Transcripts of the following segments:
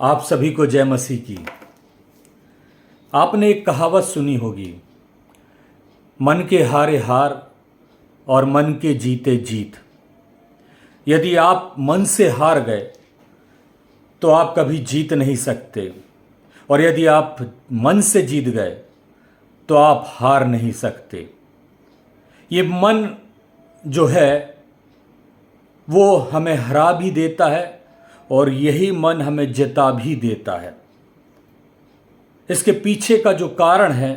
आप सभी को जय मसीह की। आपने एक कहावत सुनी होगी, मन के हारे हार और मन के जीते जीत। यदि आप मन से हार गए तो आप कभी जीत नहीं सकते, और यदि आप मन से जीत गए तो आप हार नहीं सकते। ये मन जो है वो हमें हरा भी देता है और यही मन हमें जिता भी देता है। इसके पीछे का जो कारण है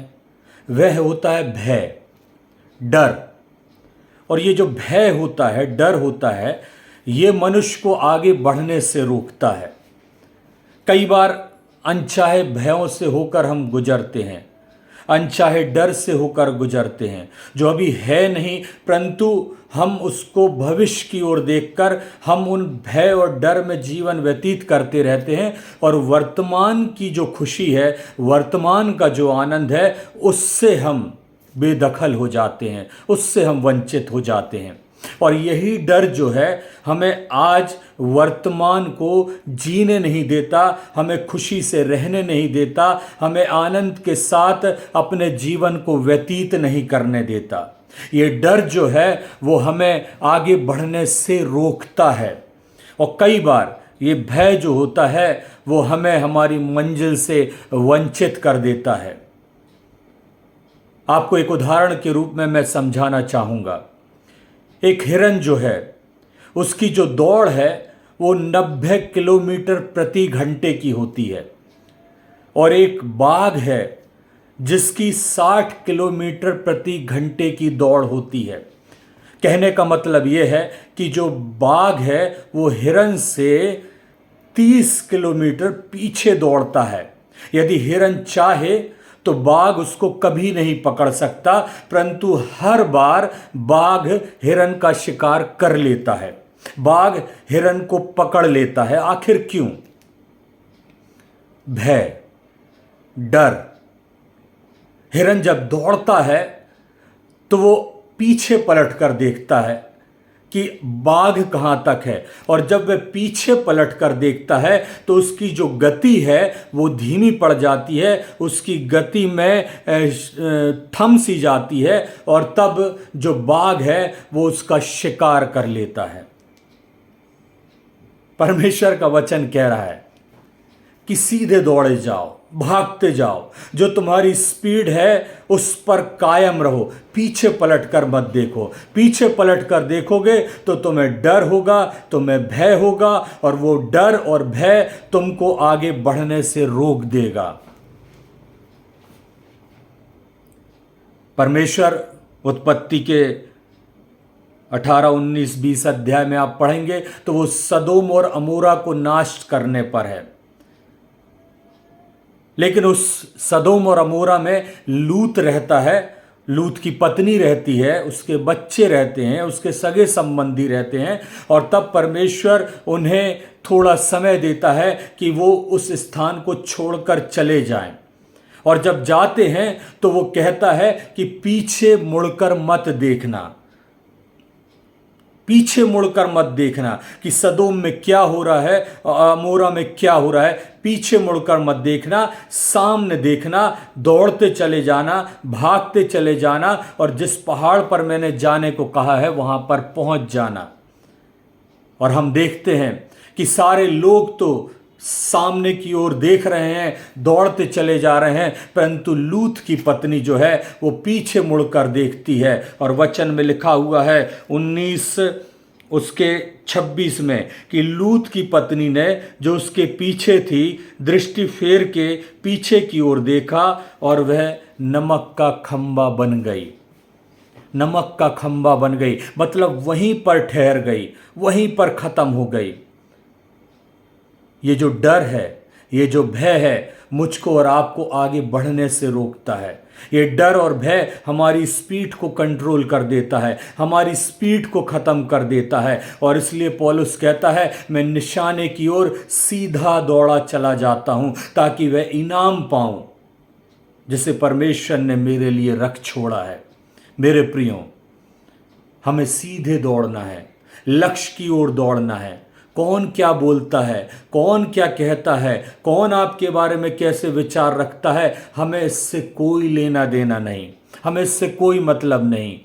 वह होता है भय, डर। और ये जो भय होता है, डर होता है, ये मनुष्य को आगे बढ़ने से रोकता है। कई बार अनचाहे भयों से होकर हम गुजरते हैं, अनचाहे डर से होकर गुजरते हैं, जो अभी है नहीं, परंतु हम उसको भविष्य की ओर देखकर हम उन भय और डर में जीवन व्यतीत करते रहते हैं, और वर्तमान की जो खुशी है, वर्तमान का जो आनंद है, उससे हम बेदखल हो जाते हैं, उससे हम वंचित हो जाते हैं। और यही डर जो है हमें आज वर्तमान को जीने नहीं देता, हमें खुशी से रहने नहीं देता, हमें आनंद के साथ अपने जीवन को व्यतीत नहीं करने देता। ये डर जो है वो हमें आगे बढ़ने से रोकता है, और कई बार ये भय जो होता है वो हमें हमारी मंजिल से वंचित कर देता है। आपको एक उदाहरण के रूप में मैं समझाना चाहूँगा। एक हिरन जो है उसकी जो दौड़ है वो 90 किलोमीटर प्रति घंटे की होती है, और एक बाघ है जिसकी 60 किलोमीटर प्रति घंटे की दौड़ होती है। कहने का मतलब ये है कि जो बाघ है वो हिरन से 30 किलोमीटर पीछे दौड़ता है। यदि हिरन चाहे तो बाघ उसको कभी नहीं पकड़ सकता, परंतु हर बार बाघ हिरन का शिकार कर लेता है, बाघ हिरन को पकड़ लेता है। आखिर क्यों? भय, डर। हिरन जब दौड़ता है तो वो पीछे पलट कर देखता है कि बाघ कहां तक है, और जब वह पीछे पलट कर देखता है तो उसकी जो गति है वो धीमी पड़ जाती है, उसकी गति में थम सी जाती है, और तब जो बाघ है वो उसका शिकार कर लेता है। परमेश्वर का वचन कह रहा है कि सीधे दौड़े जाओ, भागते जाओ, जो तुम्हारी स्पीड है उस पर कायम रहो, पीछे पलट कर मत देखो। पीछे पलट कर देखोगे तो तुम्हें डर होगा, तुम्हें भय होगा, और वो डर और भय तुमको आगे बढ़ने से रोक देगा। परमेश्वर उत्पत्ति के 18, 19, 20 अध्याय में आप पढ़ेंगे तो वो सदोम और अमोरा को नाश करने पर है। लेकिन उस सदोम और अमोरा में लूत रहता है, लूत की पत्नी रहती है, उसके बच्चे रहते हैं, उसके सगे संबंधी रहते हैं, और तब परमेश्वर उन्हें थोड़ा समय देता है कि वो उस स्थान को छोड़कर चले जाएं। और जब जाते हैं तो वो कहता है कि पीछे मुड़कर मत देखना, पीछे मुड़कर मत देखना कि सदोम में क्या हो रहा है, अमोरा में क्या हो रहा है। पीछे मुड़कर मत देखना, सामने देखना, दौड़ते चले जाना, भागते चले जाना, और जिस पहाड़ पर मैंने जाने को कहा है वहां पर पहुंच जाना। और हम देखते हैं कि सारे लोग तो सामने की ओर देख रहे हैं, दौड़ते चले जा रहे हैं, परंतु लूत की पत्नी जो है वो पीछे मुड़कर देखती है। और वचन में लिखा हुआ है 19 उसके 26 में कि लूत की पत्नी ने जो उसके पीछे थी दृष्टि फेर के पीछे की ओर देखा, और वह नमक का खंबा बन गई। नमक का खंबा बन गई मतलब वहीं पर ठहर गई, वहीं पर खत्म हो गई। ये जो डर है, ये जो भय है, मुझको और आपको आगे बढ़ने से रोकता है। ये डर और भय हमारी स्पीड को कंट्रोल कर देता है, हमारी स्पीड को ख़त्म कर देता है। और इसलिए पौलुस कहता है, मैं निशाने की ओर सीधा दौड़ा चला जाता हूँ ताकि वह इनाम पाऊँ जिसे परमेश्वर ने मेरे लिए रख छोड़ा है। मेरे प्रियो, हमें सीधे दौड़ना है, लक्ष्य की ओर दौड़ना है, कौन क्या बोलता है, कौन क्या कहता है, कौन आपके बारे में कैसे विचार रखता है, हमें इससे कोई लेना देना नहीं, हमें इससे कोई मतलब नहीं।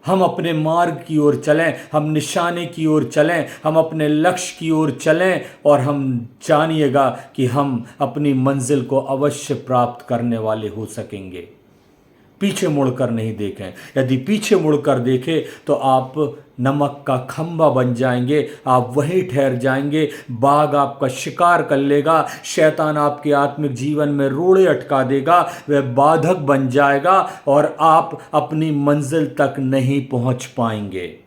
हम अपने मार्ग की ओर चलें, हम निशाने की ओर चलें, हम अपने लक्ष्य की ओर चलें और हम जानिएगा कि हम अपनी मंजिल को अवश्य प्राप्त करने वाले हो सकेंगे। पीछे मुड़कर नहीं देखें। यदि पीछे मुड़कर देखें तो आप नमक का खंभा बन जाएंगे, आप वहीं ठहर जाएंगे, बाघ आपका शिकार कर लेगा, शैतान आपके आत्मिक जीवन में रोड़े अटका देगा, वह बाधक बन जाएगा और आप अपनी मंजिल तक नहीं पहुंच पाएंगे।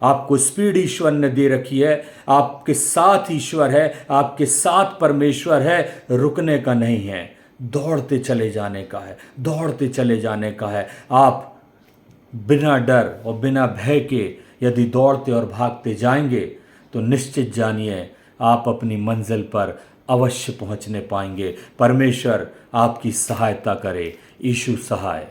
आपको स्पीड ईश्वर ने दे रखी है, आपके साथ ईश्वर है, आपके साथ परमेश्वर है, रुकने का नहीं है, दौड़ते चले जाने का है, दौड़ते चले जाने का है। आप बिना डर और बिना भय के यदि दौड़ते और भागते जाएंगे तो निश्चित जानिए आप अपनी मंजिल पर अवश्य पहुंचने पाएंगे। परमेश्वर आपकी सहायता करे। यीशु सहाय।